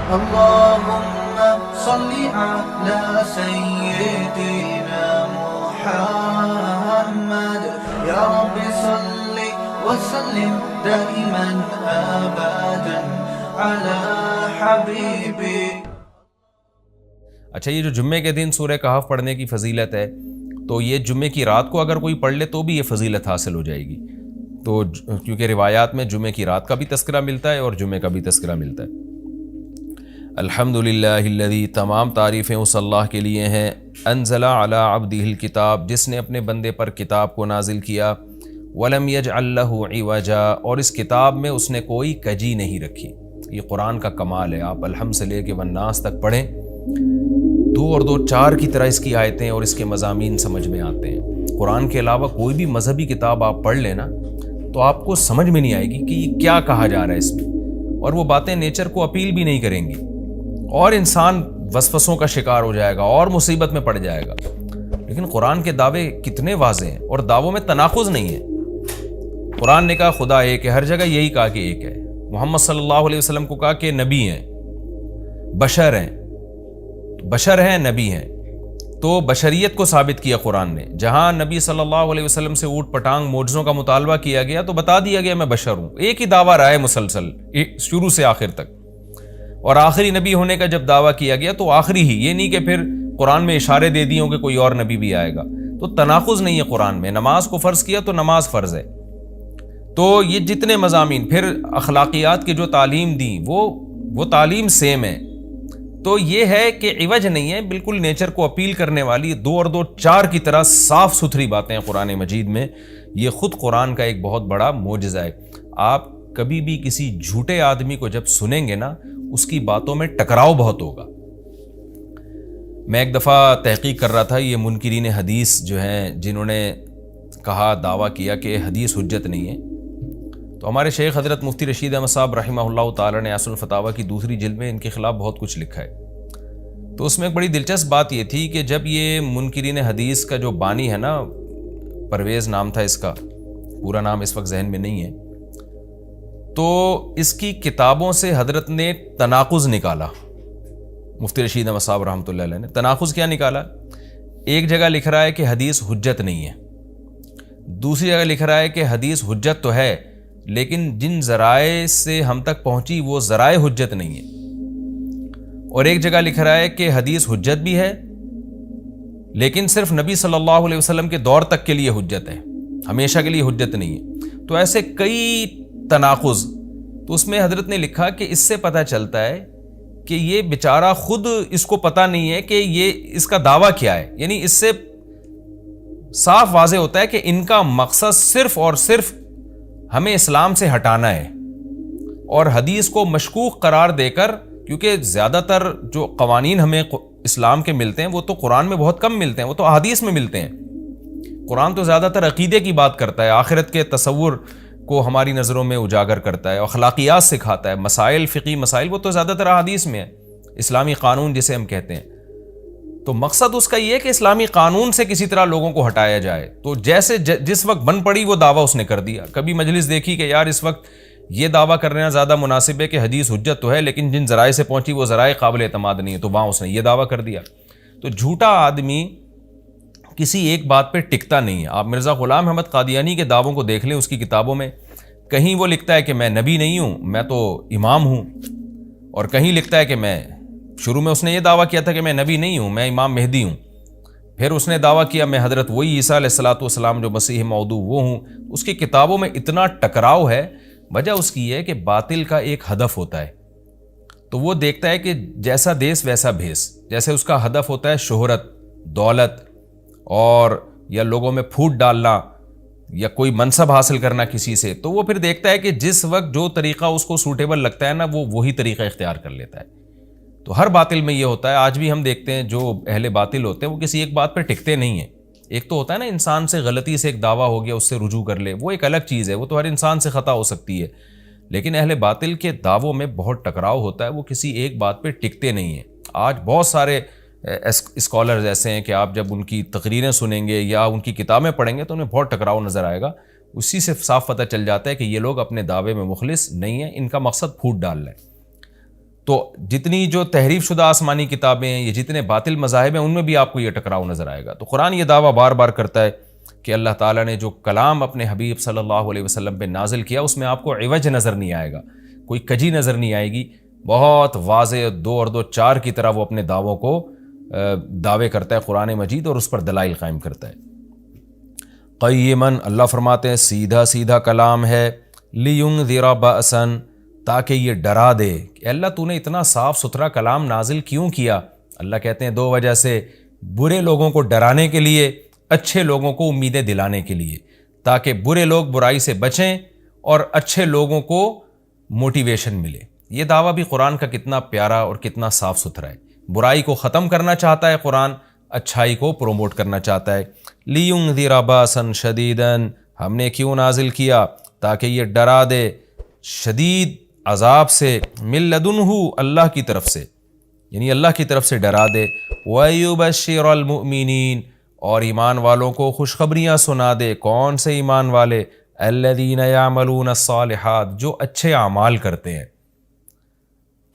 اللهم صل على سيدنا محمد يا رب صل وسلم دائما ابدا على حبيبي. اچھا، یہ جو جمعے کے دن سورہ کہف پڑھنے کی فضیلت ہے، تو یہ جمعے کی رات کو اگر کوئی پڑھ لے تو بھی یہ فضیلت حاصل ہو جائے گی. تو کیونکہ روایات میں جمعے کی رات کا بھی تذکرہ ملتا ہے اور جمعے کا بھی تذکرہ ملتا ہے. الحمدللہ الذی، تمام تعریفیں اس اللہ کے لیے ہیں، انزل علی عبدہ الکتاب، جس نے اپنے بندے پر کتاب کو نازل کیا، ولم یجعل لہ عوجا، اور اس کتاب میں اس نے کوئی کجی نہیں رکھی. یہ قرآن کا کمال ہے. آپ الحمد سے لے کے والناس تک پڑھیں، 2 اور 2 4 کی طرح اس کی آیتیں اور اس کے مضامین سمجھ میں آتے ہیں. قرآن کے علاوہ کوئی بھی مذہبی کتاب آپ پڑھ لیں نا تو آپ کو سمجھ میں نہیں آئے گی کہ یہ کیا کہا جا رہا ہے اس میں، اور وہ باتیں نیچر کو اپیل بھی نہیں کریں گی، اور انسان وسوسوں کا شکار ہو جائے گا اور مصیبت میں پڑ جائے گا. لیکن قرآن کے دعوے کتنے واضح ہیں، اور دعووں میں تناقض نہیں ہے. قرآن نے کہا خدا ایک ہے، ہر جگہ یہی کہا کہ ایک ہے. محمد صلی اللہ علیہ وسلم کو کہا کہ نبی ہیں، بشر ہیں نبی ہیں. تو بشریت کو ثابت کیا قرآن نے. جہاں نبی صلی اللہ علیہ وسلم سے اوٹ پٹانگ معجزوں کا مطالبہ کیا گیا تو بتا دیا گیا میں بشر ہوں. ایک ہی دعویٰ رہا ہے مسلسل شروع سے آخر تک. اور آخری نبی ہونے کا جب دعویٰ کیا گیا تو آخری ہی، یہ نہیں کہ پھر قرآن میں اشارے دے دیے ہوں کہ کوئی اور نبی بھی آئے گا. تو تناقض نہیں ہے قرآن میں. نماز کو فرض کیا تو نماز فرض ہے. تو یہ جتنے مضامین، پھر اخلاقیات کی جو تعلیم دی وہ تعلیم سیم ہے. تو یہ ہے کہ عوج نہیں ہے، بالکل نیچر کو اپیل کرنے والی 2 اور 2 4 کی طرح صاف ستھری باتیں ہیں قرآن مجید میں. یہ خود قرآن کا ایک بہت بڑا معجزہ ہے. آپ کبھی بھی کسی جھوٹے آدمی کو جب سنیں گے نا، اس کی باتوں میں ٹکراؤ بہت ہوگا. میں ایک دفعہ تحقیق کر رہا تھا، یہ منکرین حدیث جو ہیں جنہوں نے کہا، دعویٰ کیا کہ حدیث حجت نہیں ہے، تو ہمارے شیخ حضرت مفتی رشید احمد صاحب رحمہ اللہ تعالی نے اصل الفتاویٰ کی 2 جلد میں ان کے خلاف بہت کچھ لکھا ہے. تو اس میں ایک بڑی دلچسپ بات یہ تھی کہ جب یہ منکرین حدیث کا جو بانی ہے نا، پرویز نام تھا اس کا، پورا نام اس وقت ذہن میں نہیں ہے، تو اس کی کتابوں سے حضرت نے تناقض نکالا. مفتی رشید احمد صاحب رحمۃ اللہ علیہ نے تناقض کیا نکالا؟ ایک جگہ لکھ رہا ہے کہ حدیث حجت نہیں ہے، دوسری جگہ لکھ رہا ہے کہ حدیث حجت تو ہے لیکن جن ذرائع سے ہم تک پہنچی وہ ذرائع حجت نہیں ہے. اور ایک جگہ لکھ رہا ہے کہ حدیث حجت بھی ہے لیکن صرف نبی صلی اللہ علیہ وسلم کے دور تک کے لیے حجت ہے، ہمیشہ کے لیے حجت نہیں ہے. تو ایسے کئی تناقض. تو اس میں حضرت نے لکھا کہ اس سے پتہ چلتا ہے کہ یہ بیچارہ خود اس کو پتہ نہیں ہے کہ یہ اس کا دعویٰ کیا ہے. یعنی اس سے صاف واضح ہوتا ہے کہ ان کا مقصد صرف اور صرف ہمیں اسلام سے ہٹانا ہے، اور حدیث کو مشکوک قرار دے کر، کیونکہ زیادہ تر جو قوانین ہمیں اسلام کے ملتے ہیں وہ تو قرآن میں بہت کم ملتے ہیں، وہ تو احادیث میں ملتے ہیں. قرآن تو زیادہ تر عقیدے کی بات کرتا ہے، آخرت کے تصور کو ہماری نظروں میں اجاگر کرتا ہے، اخلاقیات سکھاتا ہے، مسائل، فقہی مسائل، وہ تو زیادہ تر احادیث میں ہے. اسلامی قانون جسے ہم کہتے ہیں، تو مقصد اس کا یہ ہے کہ اسلامی قانون سے کسی طرح لوگوں کو ہٹایا جائے. تو جیسے جس وقت بن پڑی وہ دعویٰ اس نے کر دیا. کبھی مجلس دیکھی کہ یار اس وقت یہ دعویٰ کرنا زیادہ مناسب ہے کہ حدیث حجت تو ہے لیکن جن ذرائع سے پہنچی وہ ذرائع قابل اعتماد نہیں ہے، تو وہاں اس نے یہ دعویٰ کر دیا. تو جھوٹا آدمی کسی ایک بات پہ ٹکتا نہیں ہے. آپ مرزا غلام احمد قادیانی کے دعووں کو دیکھ لیں، اس کی کتابوں میں کہیں وہ لکھتا ہے کہ میں نبی نہیں ہوں، میں تو امام ہوں، اور کہیں لکھتا ہے کہ میں، شروع میں اس نے یہ دعویٰ کیا تھا کہ میں نبی نہیں ہوں، میں امام مہدی ہوں. پھر اس نے دعویٰ کیا میں حضرت وہی عیسیٰ علیہ الصلوۃ والسلام جو مسیح موعود وہ ہوں. اس کی کتابوں میں اتنا ٹکراؤ ہے. وجہ اس کی ہے کہ باطل کا ایک ہدف ہوتا ہے، تو وہ دیکھتا ہے کہ جیسا دیس ویسا بھیس. جیسے اس کا ہدف ہوتا ہے شہرت، دولت، اور یا لوگوں میں پھوٹ ڈالنا یا کوئی منصب حاصل کرنا کسی سے، تو وہ پھر دیکھتا ہے کہ جس وقت جو طریقہ اس کو سوٹیبل لگتا ہے نا، وہ وہی طریقہ اختیار کر لیتا ہے. تو ہر باطل میں یہ ہوتا ہے. آج بھی ہم دیکھتے ہیں جو اہل باطل ہوتے ہیں وہ کسی ایک بات پہ ٹکتے نہیں ہیں. ایک تو ہوتا ہے نا انسان سے غلطی سے ایک دعویٰ ہو گیا اس سے رجوع کر لے، وہ ایک الگ چیز ہے، وہ تو ہر انسان سے خطا ہو سکتی ہے. لیکن اہل باطل کے دعووں میں بہت ٹکراؤ ہوتا ہے، وہ کسی ایک بات پہ ٹکتے نہیں ہیں. آج بہت سارے اسکالرز ایسے ہیں کہ آپ جب ان کی تقریریں سنیں گے یا ان کی کتابیں پڑھیں گے تو انہیں بہت ٹکراؤ نظر آئے گا. اسی سے صاف پتہ چل جاتا ہے کہ یہ لوگ اپنے دعوے میں مخلص نہیں ہیں، ان کا مقصد پھوٹ ڈالنا ہے. تو جتنی جو تحریف شدہ آسمانی کتابیں ہیں، یہ جتنے باطل مذاہب ہیں، ان میں بھی آپ کو یہ ٹکراؤ نظر آئے گا۔ تو قرآن یہ دعویٰ بار بار کرتا ہے کہ اللہ تعالیٰ نے جو کلام اپنے حبیب صلی اللہ علیہ وسلم پہ نازل کیا، اس میں آپ کو عوج نظر نہیں آئے گا، کوئی کجی نظر نہیں آئے گی، بہت واضح 2 اور 2 4 کی طرح وہ اپنے دعووں کو دعوے کرتا ہے قرآن مجید، اور اس پر دلائل قائم کرتا ہے۔ قیماً، اللہ فرماتے ہیں سیدھا سیدھا کلام ہے، لینذر بأسا، تاکہ یہ ڈرا دے کہ اللہ تو نے اتنا صاف ستھرا کلام نازل کیوں کیا؟ اللہ کہتے ہیں 2 وجہ سے، برے لوگوں کو ڈرانے کے لیے، اچھے لوگوں کو امیدیں دلانے کے لیے، تاکہ برے لوگ برائی سے بچیں اور اچھے لوگوں کو موٹیویشن ملے۔ یہ دعویٰ بھی قرآن کا کتنا پیارا اور کتنا صاف ستھرا ہے۔ برائی کو ختم کرنا چاہتا ہے قرآن، اچھائی کو پروموٹ کرنا چاہتا ہے۔ لِيُنذِرَ بَأْسًا شَدِيدًا، ہم نے کیوں نازل کیا؟ تاکہ یہ ڈرا دے شدید عذاب سے، من لدنہ، اللہ کی طرف سے، یعنی اللہ کی طرف سے ڈرا دے، وَيُبَشِّرَ الْمُؤْمِنِينَ، اور ایمان والوں کو خوشخبریاں سنا دے۔ کون سے ایمان والے؟ الَّذِينَ يَعْمَلُونَ الصَّالِحَاتِ، جو اچھے اعمال کرتے ہیں۔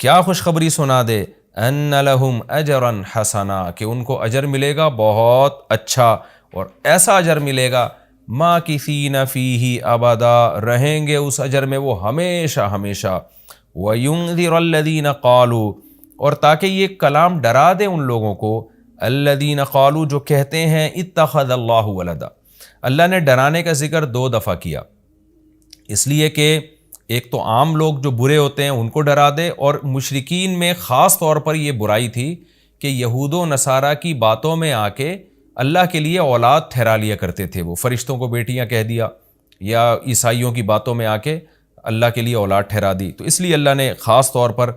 کیا خوشخبری سنا دے؟ ان لہم اجرا حسنا، کہ ان کو اجر ملے گا بہت اچھا، اور ایسا اجر ملے گا ماکثین فیہ ابدا، رہیں گے اس اجر میں وہ ہمیشہ ہمیشہ۔ وینذر الذین قالوا، اور تاکہ یہ کلام ڈرا دے ان لوگوں کو، الذین قالوا، جو کہتے ہیں اتخذ اللہ ولدا۔ اللہ نے ڈرانے کا ذکر 2 دفعہ کیا، اس لیے کہ ایک تو عام لوگ جو برے ہوتے ہیں ان کو ڈرا دے، اور مشرکین میں خاص طور پر یہ برائی تھی کہ یہود و نصارہ کی باتوں میں آ کے اللہ کے لیے اولاد ٹھہرا لیا کرتے تھے، وہ فرشتوں کو بیٹیاں کہہ دیا، یا عیسائیوں کی باتوں میں آ کے اللہ کے لیے اولاد ٹھہرا دی۔ تو اس لیے اللہ نے خاص طور پر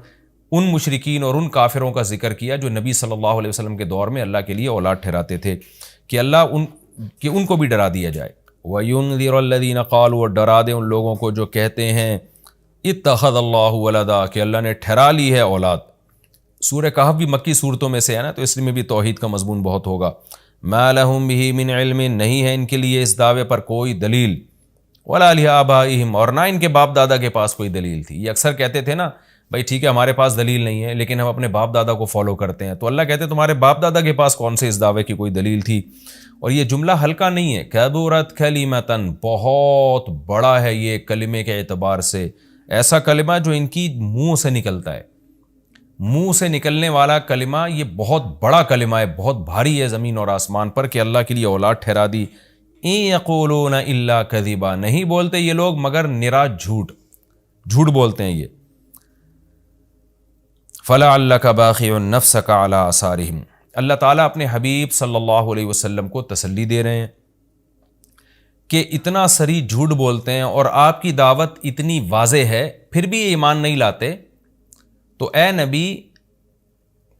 ان مشرکین اور ان کافروں کا ذکر کیا جو نبی صلی اللہ علیہ وسلم کے دور میں اللہ کے لیے اولاد ٹھہراتے تھے، کہ ان کو بھی ڈرا دیا جائے۔ وَيُنذِرَ الَّذِينَ قَالُوا، اور ڈرا دے ان لوگوں کو جو کہتے ہیں اتخذ اللہ ولدا، کہ اللہ نے ٹھہرا لی ہے اولاد۔ سورہ کہف بھی مکی صورتوں میں سے ہے نا، تو اس میں بھی توحید کا مضمون بہت ہوگا۔ ما لہم بہ من علم، نہیں ہے ان کے لیے اس دعوے پر کوئی دلیل، ولا لآبائہم، اور نہ ان کے باپ دادا کے پاس کوئی دلیل تھی۔ یہ اکثر کہتے تھے نا بھائی ٹھیک ہے ہمارے پاس دلیل نہیں ہے لیکن ہم اپنے باپ دادا کو فالو کرتے ہیں، تو اللہ کہتے ہیں تمہارے باپ دادا کے پاس کون سے اس دعوے کی کوئی دلیل تھی؟ اور یہ جملہ ہلکا نہیں ہے، کبرت کلمۃ، بہت بڑا ہے یہ کلمے کے اعتبار سے، ایسا کلمہ جو ان کی منہ سے نکلتا ہے، منہ سے نکلنے والا کلمہ یہ بہت بڑا کلمہ ہے، بہت بھاری ہے زمین اور آسمان پر، کہ اللہ کے لیے اولاد ٹھہرا دی۔ ان یقولون الا کذبا، نہیں بولتے یہ لوگ مگر نرا جھوٹ بولتے ہیں یہ۔ فلعلک باخع نفسک علی آثارہم، اللہ تعالیٰ اپنے حبیب صلی اللہ علیہ وسلم کو تسلی دے رہے ہیں کہ اتنا سری جھوٹ بولتے ہیں اور آپ کی دعوت اتنی واضح ہے پھر بھی ایمان نہیں لاتے، تو اے نبی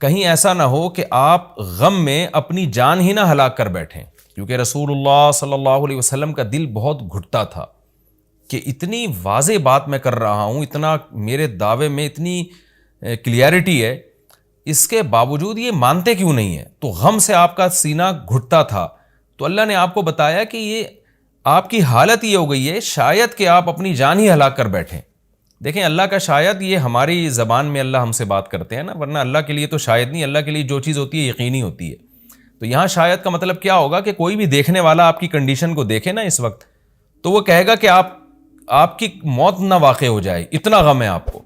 کہیں ایسا نہ ہو کہ آپ غم میں اپنی جان ہی نہ ہلاک کر بیٹھیں، کیونکہ رسول اللہ صلی اللہ علیہ وسلم کا دل بہت گھٹتا تھا کہ اتنی واضح بات میں کر رہا ہوں، اتنا میرے دعوے میں اتنی کلیئرٹی ہے، اس کے باوجود یہ مانتے کیوں نہیں ہیں؟ تو غم سے آپ کا سینہ گھٹتا تھا، تو اللہ نے آپ کو بتایا کہ یہ آپ کی حالت یہ ہو گئی ہے شاید کہ آپ اپنی جان ہی ہلاک کر بیٹھیں۔ دیکھیں اللہ کا شاید یہ ہماری زبان میں اللہ ہم سے بات کرتے ہیں نا، ورنہ اللہ کے لیے تو شاید نہیں، اللہ کے لیے جو چیز ہوتی ہے یقینی ہوتی ہے۔ تو یہاں شاید کا مطلب کیا ہوگا کہ کوئی بھی دیکھنے والا آپ کی کنڈیشن کو دیکھے نا اس وقت، تو وہ کہے گا کہ آپ کی موت نہ واقع ہو جائے، اتنا غم ہے آپ کو۔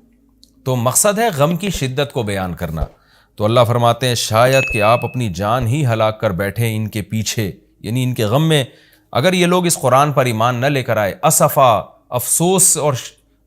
تو مقصد ہے غم کی شدت کو بیان کرنا۔ تو اللہ فرماتے ہیں شاید کہ آپ اپنی جان ہی ہلاک کر بیٹھیں ان کے پیچھے، یعنی ان کے غم میں، اگر یہ لوگ اس قرآن پر ایمان نہ لے کر آئے، اسفا، افسوس اور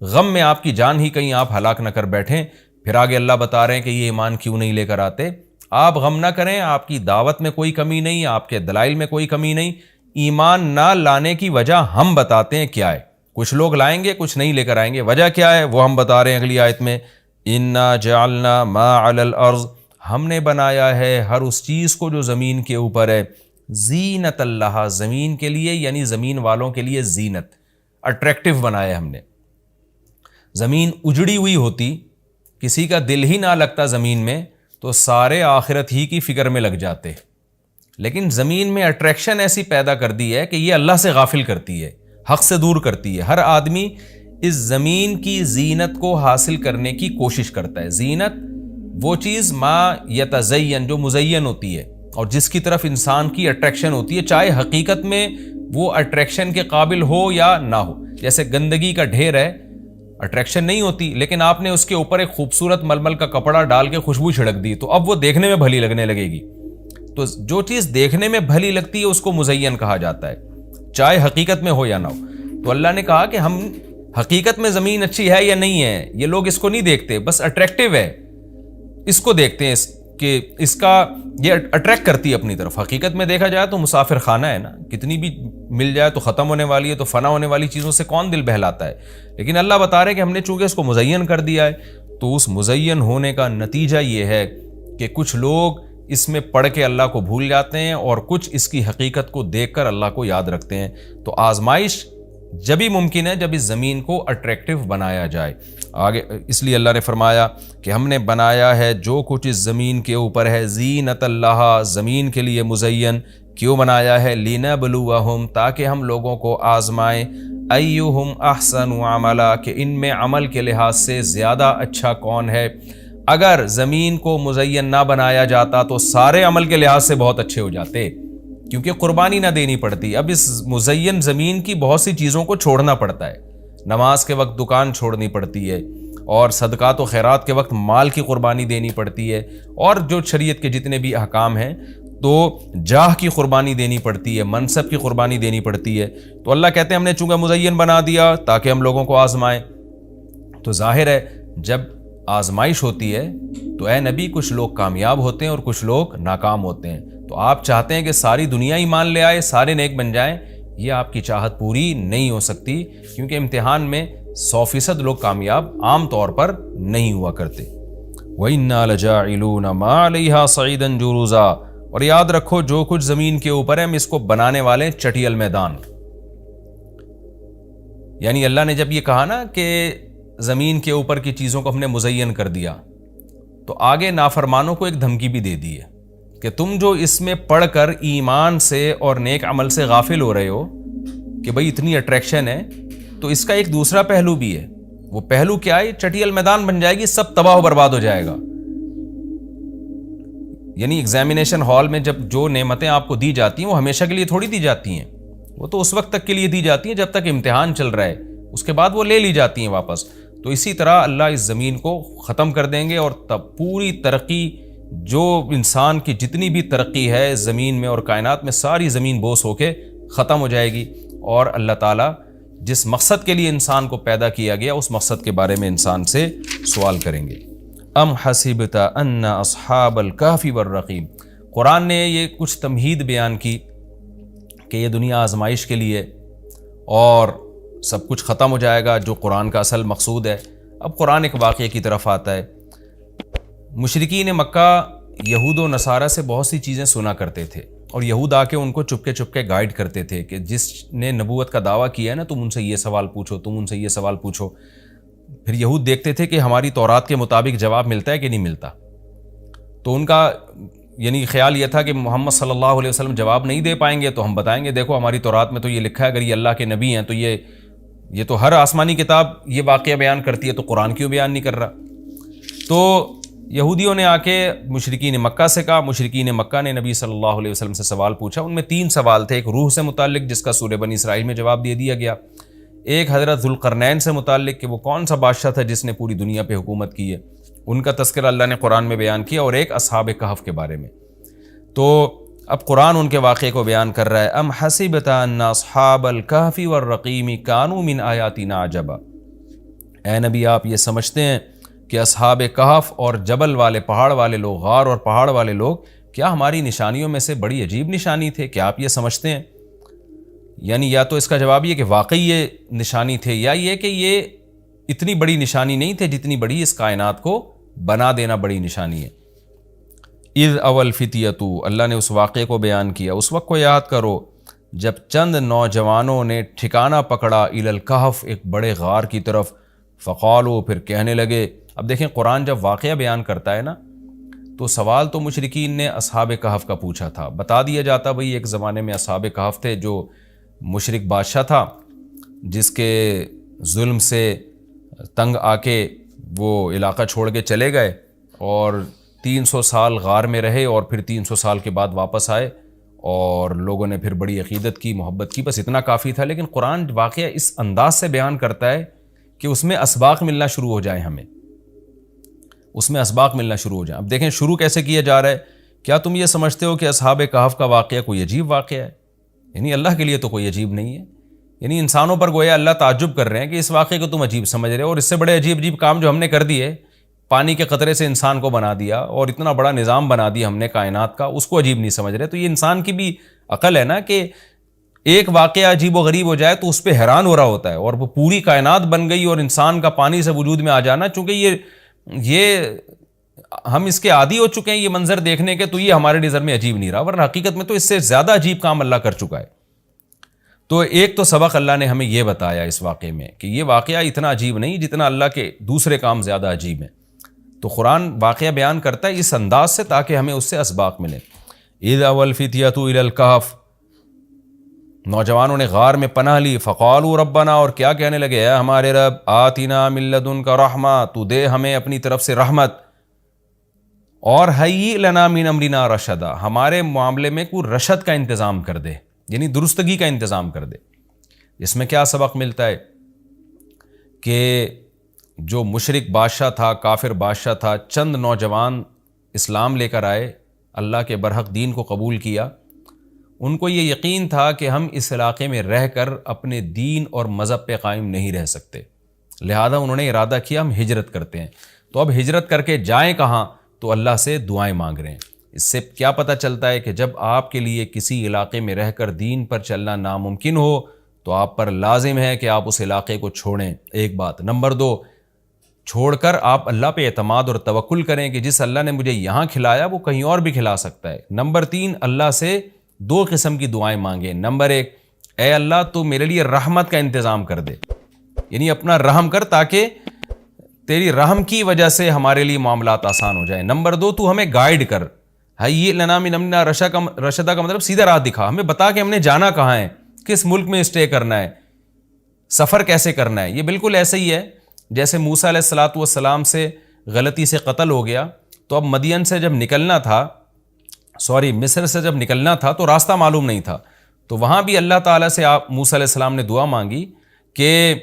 غم میں آپ کی جان ہی کہیں آپ ہلاک نہ کر بیٹھیں۔ پھر آگے اللہ بتا رہے ہیں کہ یہ ایمان کیوں نہیں لے کر آتے۔ آپ غم نہ کریں، آپ کی دعوت میں کوئی کمی نہیں، آپ کے دلائل میں کوئی کمی نہیں، ایمان نہ لانے کی وجہ ہم بتاتے ہیں کیا ہے۔ کچھ لوگ لائیں گے، کچھ نہیں لے کر آئیں گے، وجہ کیا ہے وہ ہم بتا رہے ہیں اگلی آیت میں، انا جعلنا ما علی الارض، ہم نے بنایا ہے ہر اس چیز کو جو زمین کے اوپر ہے، زینت اللہ، زمین کے لیے، یعنی زمین والوں کے لیے زینت، اٹریکٹیو بنایا ہم نے۔ زمین اجڑی ہوئی ہوتی، کسی کا دل ہی نہ لگتا زمین میں، تو سارے آخرت ہی کی فکر میں لگ جاتے، لیکن زمین میں اٹریکشن ایسی پیدا کر دی ہے کہ یہ اللہ سے غافل کرتی ہے، حق سے دور کرتی ہے۔ ہر آدمی اس زمین کی زینت کو حاصل کرنے کی کوشش کرتا ہے۔ زینت وہ چیز ما یتزین، جو مزین ہوتی ہے اور جس کی طرف انسان کی اٹریکشن ہوتی ہے، چاہے حقیقت میں وہ اٹریکشن کے قابل ہو یا نہ ہو۔ جیسے گندگی کا ڈھیر ہے، اٹریکشن نہیں ہوتی، لیکن آپ نے اس کے اوپر ایک خوبصورت ململ کا کپڑا ڈال کے خوشبو چھڑک دی تو اب وہ دیکھنے میں بھلی لگنے لگے گی۔ تو جو چیز دیکھنے میں بھلی لگتی ہے اس کو مزین کہا جاتا ہے، چاہے حقیقت میں ہو یا نہ ہو۔ تو اللہ نے کہا کہ ہم حقیقت میں زمین اچھی ہے یا نہیں ہے یہ لوگ اس کو نہیں دیکھتے، بس اٹریکٹیو ہے اس کو دیکھتے ہیں کہ اس کا یہ اٹریکٹ کرتی ہے اپنی طرف۔ حقیقت میں دیکھا جائے تو مسافر خانہ ہے نا، کتنی بھی مل جائے تو ختم ہونے والی ہے، تو فنا ہونے والی چیزوں سے کون دل بہلاتا ہے۔ لیکن اللہ بتا رہے کہ ہم نے چونکہ اس کو مزین کر دیا ہے، تو اس مزین ہونے کا نتیجہ یہ ہے کہ کچھ لوگ اس میں پڑھ کے اللہ کو بھول جاتے ہیں اور کچھ اس کی حقیقت کو دیکھ کر اللہ کو یاد رکھتے ہیں۔ تو آزمائش جبھی ممکن ہے جب اس زمین کو اٹریکٹیو بنایا جائے۔ آگے اس لیے اللہ نے فرمایا کہ ہم نے بنایا ہے جو کچھ اس زمین کے اوپر ہے زینت اللہ، زمین کے لیے مزین۔ کیوں بنایا ہے؟ لِنَبْلُوَهُمْ، تاکہ ہم لوگوں کو آزمائیں، ایہم احسن عملا، کہ ان میں عمل کے لحاظ سے زیادہ اچھا کون ہے۔ اگر زمین کو مزین نہ بنایا جاتا تو سارے عمل کے لحاظ سے بہت اچھے ہو جاتے، کیونکہ قربانی نہ دینی پڑتی۔ اب اس مزین زمین کی بہت سی چیزوں کو چھوڑنا پڑتا ہے، نماز کے وقت دکان چھوڑنی پڑتی ہے، اور صدقات و خیرات کے وقت مال کی قربانی دینی پڑتی ہے، اور جو شریعت کے جتنے بھی احکام ہیں تو جاہ کی قربانی دینی پڑتی ہے، منصب کی قربانی دینی پڑتی ہے۔ تو اللہ کہتے ہیں ہم نے چونکہ مزین بنا دیا تاکہ ہم لوگوں کو آزمائیں۔ تو ظاہر ہے جب آزمائش ہوتی ہے تو اے نبی کچھ لوگ کامیاب ہوتے ہیں اور کچھ لوگ ناکام ہوتے ہیں۔ تو آپ چاہتے ہیں کہ ساری دنیا ایمان لے آئے، سارے نیک بن جائیں، یہ آپ کی چاہت پوری نہیں ہو سکتی، کیونکہ امتحان میں 100% لوگ کامیاب عام طور پر نہیں ہوا کرتے۔ وَإِنَّا لَجَاعِلُونَ مَا عَلَيْهَا صَعِيدًا جُرُزًا، اور یاد رکھو جو کچھ زمین کے اوپر ہے ہم اس کو بنانے والے چٹیل میدان۔ یعنی اللہ نے جب یہ کہا نا کہ زمین کے اوپر کی چیزوں کو ہم نے مزین کر دیا، تو آگے نافرمانوں کو ایک دھمکی بھی دے دی ہے کہ تم جو اس میں پڑھ کر ایمان سے اور نیک عمل سے غافل ہو رہے ہو کہ بھئی اتنی اٹریکشن ہے، تو اس کا ایک دوسرا پہلو بھی ہے۔ وہ پہلو کیا ہے؟ چٹیل میدان بن جائے گی، سب تباہ و برباد ہو جائے گا۔ یعنی ایگزامینیشن ہال میں جب جو نعمتیں آپ کو دی جاتی ہیں وہ ہمیشہ کے لیے تھوڑی دی جاتی ہیں، وہ تو اس وقت تک کے لیے دی جاتی ہیں جب تک امتحان چل رہا ہے، اس کے بعد وہ لے لی جاتی ہیں واپس۔ تو اسی طرح اللہ اس زمین کو ختم کر دیں گے، اور تب پوری ترقی، جو انسان کی جتنی بھی ترقی ہے زمین میں اور کائنات میں، ساری زمین بوس ہو کے ختم ہو جائے گی، اور اللہ تعالیٰ جس مقصد کے لیے انسان کو پیدا کیا گیا اس مقصد کے بارے میں انسان سے سوال کریں گے۔ ام حسبت ان اصحاب الکہف والرقیم، قرآن نے یہ کچھ تمہید بیان کی کہ یہ دنیا آزمائش کے لیے اور سب کچھ ختم ہو جائے گا، جو قرآن کا اصل مقصود ہے۔ اب قرآن ایک واقعے کی طرف آتا ہے۔ مشرکین مکہ یہود و نصارہ سے بہت سی چیزیں سنا کرتے تھے، اور یہود آ کے ان کو چپکے گائیڈ کرتے تھے کہ جس نے نبوت کا دعویٰ کیا ہے نا، تم ان سے یہ سوال پوچھو، تم ان سے یہ سوال پوچھو۔ پھر یہود دیکھتے تھے کہ ہماری تورات کے مطابق جواب ملتا ہے کہ نہیں ملتا، تو ان کا یعنی خیال یہ تھا کہ محمد صلی اللہ علیہ وسلم جواب نہیں دے پائیں گے تو ہم بتائیں گے دیکھو ہماری تورات میں تو یہ لکھا ہے، اگر یہ اللہ کے نبی ہیں تو یہ تو ہر آسمانی کتاب یہ واقعہ بیان کرتی ہے، تو قرآن کیوں بیان نہیں کر رہا؟ تو یہودیوں نے آ کے مشرکین مکہ سے کہا، مشرکین مکہ نے نبی صلی اللہ علیہ وسلم سے سوال پوچھا۔ ان میں 3 سوال تھے، ایک روح سے متعلق جس کا سورہ بنی اسرائیل میں جواب دے دیا گیا، ایک حضرت ذوالقرنین سے متعلق کہ وہ کون سا بادشاہ تھا جس نے پوری دنیا پہ حکومت کی ہے، ان کا تذکرہ اللہ نے قرآن میں بیان کیا، اور ایک اصحاب کہف کے بارے میں۔ تو اب قرآن ان کے واقعے کو بیان کر رہا ہے۔ ام حسبت ان اصحاب الکہف والرقیم کانوا من آیاتنا عجبا، اے نبی آپ یہ سمجھتے ہیں کہ اصحاب کہف اور جبل والے، پہاڑ والے لوگ، غار اور پہاڑ والے لوگ کیا ہماری نشانیوں میں سے بڑی عجیب نشانی تھے؟ کیا آپ یہ سمجھتے ہیں؟ یعنی یا تو اس کا جواب یہ کہ واقعی یہ نشانی تھے، یا یہ کہ یہ اتنی بڑی نشانی نہیں تھے جتنی بڑی اس کائنات کو بنا دینا بڑی نشانی ہے۔ اذ اول فتیتو، اللہ نے اس واقعے کو بیان کیا، اس وقت کو یاد کرو جب چند نوجوانوں نے ٹھکانہ پکڑا الی الکہف، ایک بڑے غار کی طرف، فقالو، پھر کہنے لگے۔ اب دیکھیں قرآن جب واقعہ بیان کرتا ہے نا، تو سوال تو مشرکین نے اصحاب کہف کا پوچھا تھا، بتا دیا جاتا بھئی ایک زمانے میں اصحاب کہف تھے، جو مشرک بادشاہ تھا جس کے ظلم سے تنگ آ کے وہ علاقہ چھوڑ کے چلے گئے اور 300 سال غار میں رہے اور پھر 300 سال کے بعد واپس آئے اور لوگوں نے پھر بڑی عقیدت کی، محبت کی، بس اتنا کافی تھا۔ لیکن قرآن واقعہ اس انداز سے بیان کرتا ہے کہ اس میں اسباق ملنا شروع ہو جائیں، ہمیں اس میں اسباق ملنا شروع ہو جائیں۔ اب دیکھیں شروع کیسے کیا جا رہا ہے۔ کیا تم یہ سمجھتے ہو کہ اصحاب کہف کا واقعہ کوئی عجیب واقعہ ہے؟ یعنی اللہ کے لیے تو کوئی عجیب نہیں ہے، یعنی انسانوں پر گویا اللہ تعجب کر رہے ہیں کہ اس واقعے کو تم عجیب سمجھ رہے ہو، اور اس سے بڑے عجیب عجیب کام جو ہم نے کر دیے، پانی کے قطرے سے انسان کو بنا دیا اور اتنا بڑا نظام بنا دیا ہم نے کائنات کا، اس کو عجیب نہیں سمجھ رہے۔ تو یہ انسان کی بھی عقل ہے نا کہ ایک واقعہ عجیب و غریب ہو جائے تو اس پہ حیران ہو رہا ہوتا ہے، اور وہ پوری کائنات بن گئی اور انسان کا پانی سے وجود میں آ جانا، چونکہ یہ ہم اس کے عادی ہو چکے ہیں یہ منظر دیکھنے کے، تو یہ ہمارے نظر میں عجیب نہیں رہا، ورنہ حقیقت میں تو اس سے زیادہ عجیب کام اللہ کر چکا ہے۔ تو ایک تو سبق اللہ نے ہمیں یہ بتایا اس واقعے میں کہ یہ واقعہ اتنا عجیب نہیں جتنا اللہ کے دوسرے کام زیادہ عجیب ہیں۔ تو قرآن واقعہ بیان کرتا ہے اس انداز سے تاکہ ہمیں اس سے اسباق ملیں۔ اذ اول الفتیۃ الی الکہف، نوجوانوں نے غار میں پناہ لی، فقالوا ربنا، اور کیا کہنے لگے، اے ہمارے رب، آتنا من لدنک رحمہ، تو دے ہمیں اپنی طرف سے رحمت، اور ہیئ لنا من امرنا رشدا، ہمارے معاملے میں کوئی رشد کا انتظام کر دے، یعنی درستگی کا انتظام کر دے۔ اس میں کیا سبق ملتا ہے کہ جو مشرک بادشاہ تھا، کافر بادشاہ تھا، چند نوجوان اسلام لے کر آئے، اللہ کے برحق دین کو قبول کیا، ان کو یہ یقین تھا کہ ہم اس علاقے میں رہ کر اپنے دین اور مذہب پہ قائم نہیں رہ سکتے، لہذا انہوں نے ارادہ کیا ہم ہجرت کرتے ہیں۔ تو اب ہجرت کر کے جائیں کہاں؟ تو اللہ سے دعائیں مانگ رہے ہیں۔ اس سے کیا پتہ چلتا ہے کہ جب آپ کے لیے کسی علاقے میں رہ کر دین پر چلنا ناممکن ہو تو آپ پر لازم ہے کہ آپ اس علاقے کو چھوڑیں، ایک بات۔ نمبر 2، چھوڑ کر آپ اللہ پہ اعتماد اور توکل کریں کہ جس اللہ نے مجھے یہاں کھلایا وہ کہیں اور بھی کھلا سکتا ہے۔ نمبر 3، اللہ سے 2 قسم کی دعائیں مانگیں۔ نمبر 1، اے اللہ تو میرے لیے رحمت کا انتظام کر دے، یعنی اپنا رحم کر تاکہ تیری رحم کی وجہ سے ہمارے لیے معاملات آسان ہو جائیں۔ نمبر 2، تو ہمیں گائیڈ کر، ہیئ لنا من امرنا رشدا کا مطلب سیدھا راہ دکھا، ہمیں بتا کہ ہم نے جانا کہاں ہے، کس ملک میں اسٹے کرنا ہے، سفر کیسے کرنا ہے۔ یہ بالکل ایسے ہی ہے جیسے موسیٰ علیہ السلام سے غلطی سے قتل ہو گیا، تو اب مدین سے جب نکلنا تھا، مصر سے جب نکلنا تھا تو راستہ معلوم نہیں تھا، تو وہاں بھی اللہ تعالیٰ سے موسیٰ علیہ السلام نے دعا مانگی کہ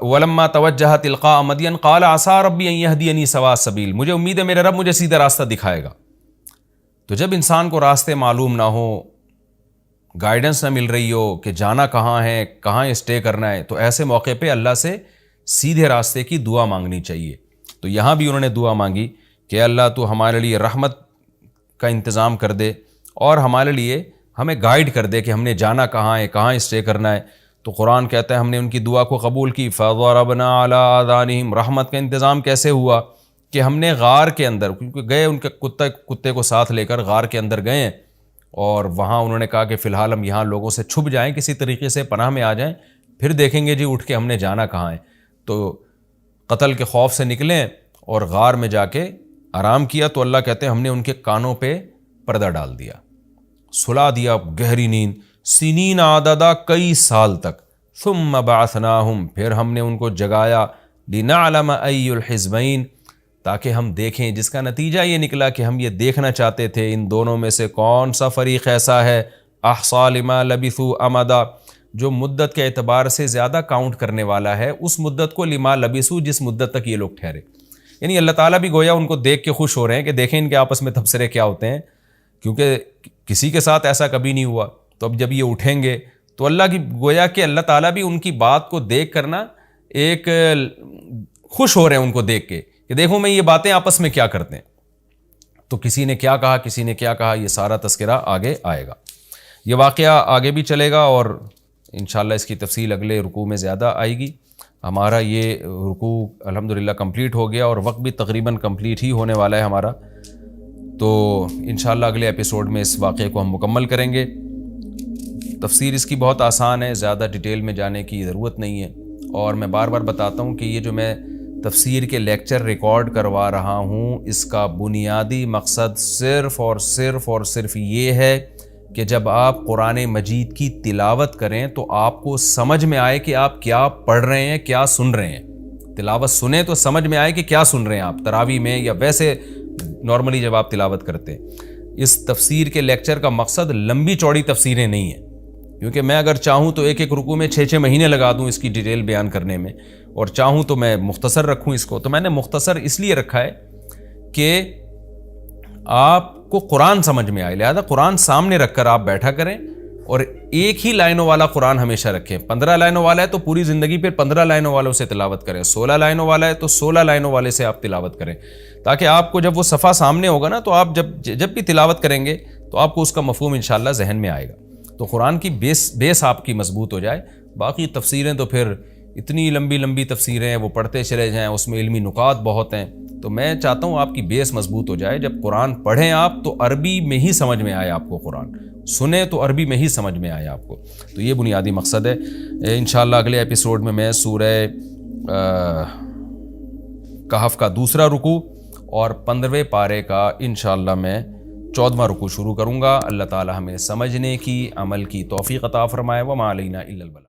وَلَمَّا تَوَجَّهَ تِلْقَاءَ مَدْيَنَ قَالَ عَسَىٰ رَبِّي أَن يَهْدِيَنِي سَوَاءَ السَّبِيلِ، مجھے امید ہے میرے رب مجھے سیدھا راستہ دکھائے گا۔ تو جب انسان کو راستے معلوم نہ ہو، گائیڈنس نہ مل رہی ہو کہ جانا کہاں ہے، کہاں اسٹے کرنا ہے، تو ایسے موقع پہ اللہ سے سیدھے راستے کی دعا مانگنی چاہیے۔ تو یہاں بھی انہوں نے دعا مانگی کہ اللہ تو ہمارے لیے رحمت کا انتظام کر دے اور ہمارے لیے ہمیں گائیڈ کر دے کہ ہم نے جانا کہاں ہے، کہاں اسٹے کرنا ہے۔ تو قرآن کہتا ہے ہم نے ان کی دعا کو قبول کی، فَضَرَبْنَا عَلَىٰ آذَانِهِمْ، رحمت کا انتظام کیسے ہوا کہ ہم نے غار کے اندر، کیونکہ گئے ان کے کتے کو ساتھ لے کر غار کے اندر گئے ہیں، اور وہاں انہوں نے کہا کہ فی الحال ہم یہاں لوگوں سے چھپ جائیں، کسی طریقے سے پناہ میں آ جائیں، پھر دیکھیں گے جی اٹھ کے ہم نے جانا کہاں ہے۔ تو قتل کے خوف سے نکلیں اور غار میں جا کے آرام کیا، تو اللہ کہتے ہیں ہم نے ان کے کانوں پہ پردہ ڈال دیا، سلا دیا گہری نیند، سنین عددا، کئی سال تک، ثم بعثناہم، پھر ہم نے ان کو جگایا، لنعلم ای الحزبین، تاکہ ہم دیکھیں، جس کا نتیجہ یہ نکلا کہ ہم یہ دیکھنا چاہتے تھے ان دونوں میں سے کون سا فریق ایسا ہے احصیٰ لما لبثوا امدا، جو مدت کے اعتبار سے زیادہ کاؤنٹ کرنے والا ہے اس مدت کو، لما لبثوا، جس مدت تک یہ لوگ ٹھہرے۔ یعنی اللہ تعالیٰ بھی گویا ان کو دیکھ کے خوش ہو رہے ہیں کہ دیکھیں ان کے آپس میں تبصرے کیا ہوتے ہیں، کیونکہ کسی کے ساتھ ایسا کبھی نہیں ہوا۔ تو اب جب یہ اٹھیں گے تو اللہ کی گویا کہ اللہ تعالیٰ بھی ان کی بات کو دیکھ کرنا ایک خوش ہو رہے ہیں ان کو دیکھ کے کہ دیکھو میں یہ باتیں آپس میں کیا کرتے ہیں۔ تو کسی نے کیا کہا، کسی نے کیا کہا، یہ سارا تذکرہ آگے آئے گا۔ یہ واقعہ آگے بھی چلے گا اور انشاءاللہ اس کی تفصیل اگلے رکوع میں زیادہ آئے گی۔ ہمارا یہ رکوع الحمدللہ کمپلیٹ ہو گیا اور وقت بھی تقریباً کمپلیٹ ہی ہونے والا ہے ہمارا، تو انشاءاللہ اگلے ایپیسوڈ میں اس واقعے کو ہم مکمل کریں گے۔ تفسیر اس کی بہت آسان ہے، زیادہ ڈیٹیل میں جانے کی ضرورت نہیں ہے، اور میں بار بار بتاتا ہوں کہ یہ جو میں تفسیر کے لیکچر ریکارڈ کروا رہا ہوں، اس کا بنیادی مقصد صرف اور صرف یہ ہے کہ جب آپ قرآن مجید کی تلاوت کریں تو آپ کو سمجھ میں آئے کہ آپ کیا پڑھ رہے ہیں، کیا سن رہے ہیں. تلاوت سنیں تو سمجھ میں آئے کہ کیا سن رہے ہیں آپ تراویح میں یا ویسے نارملی جب آپ تلاوت کرتے ہیں. اس تفسیر کے لیکچر کا مقصد لمبی چوڑی تفسیریں نہیں ہیں، کیونکہ میں اگر چاہوں تو ایک ایک رکوع میں 6 مہینے لگا دوں اس کی ڈیٹیل بیان کرنے میں، اور چاہوں تو میں مختصر رکھوں اس کو. تو میں نے مختصر اس لیے رکھا ہے کہ آپ کو قرآن سمجھ میں آئے. لہذا قرآن سامنے رکھ کر آپ بیٹھا کریں اور ایک ہی لائنوں والا قرآن ہمیشہ رکھیں. 15 لائنوں والا ہے تو پوری زندگی پھر 15 لائنوں والوں سے تلاوت کریں. 16 لائنوں والا ہے تو 16 لائنوں والے سے آپ تلاوت کریں، تاکہ آپ کو جب وہ صفحہ سامنے ہوگا نا تو آپ جب بھی تلاوت کریں گے تو آپ کو اس کا مفہوم انشاءاللہ ذہن میں آئے گا. تو قرآن کی بیس آپ کی مضبوط ہو جائے. باقی تفسیریں تو پھر اتنی لمبی تفسیریں ہیں، وہ پڑھتے چلے جائیں، اس میں علمی نکات بہت ہیں. تو میں چاہتا ہوں آپ کی بیس مضبوط ہو جائے. جب قرآن پڑھیں آپ تو عربی میں ہی سمجھ میں آئے آپ کو، قرآن سنیں تو عربی میں ہی سمجھ میں آئے آپ کو. تو یہ بنیادی مقصد ہے. انشاءاللہ اگلے ایپیسوڈ میں سورہ کہف کا دوسرا رکوع اور 15ویں پارے کا انشاءاللہ میں 14واں رکوع شروع کروں گا. اللہ تعالی ہمیں سمجھنے کی، عمل کی توفیق عطا فرمائے. وما علینا الا البلاغ.